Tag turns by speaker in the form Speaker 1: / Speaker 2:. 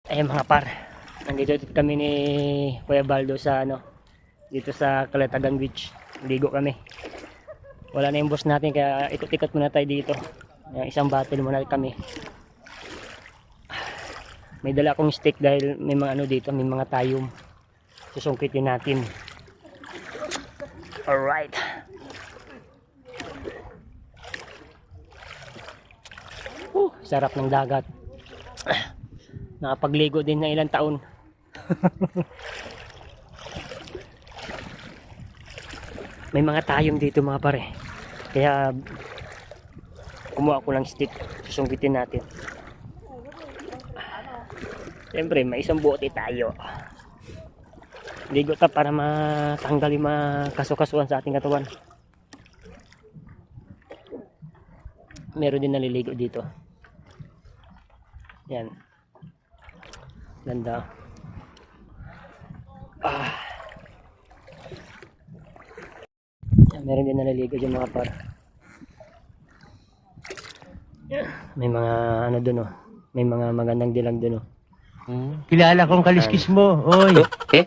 Speaker 1: Ay mga par, nandito kami ni Kuya Baldo sa dito sa Calatagan Beach. Ligo kami. Wala na yung boss natin kaya ikot-ikot muna tayo dito. Isang battle muna kami. May dala akong stick dahil may mga dito, may mga tayom. Susungkitin natin. Alright. Sarap ng dagat. Nakapagligo din na ilang taon. May mga tayom dito mga pare. Kaya kumuha ko lang stick. Susungkitin natin. Siyempre may isang bote tayo. Ligo ta para matanggal yung mga kaso-kasuan sa ating katawan. Meron din naliligo dito. Yan. Ganda. Meron din naliligo dyan mga par. May mga doon oh. May mga magandang dilag doon oh.
Speaker 2: Kilala kong kaliskis mo, oy.
Speaker 3: Eh?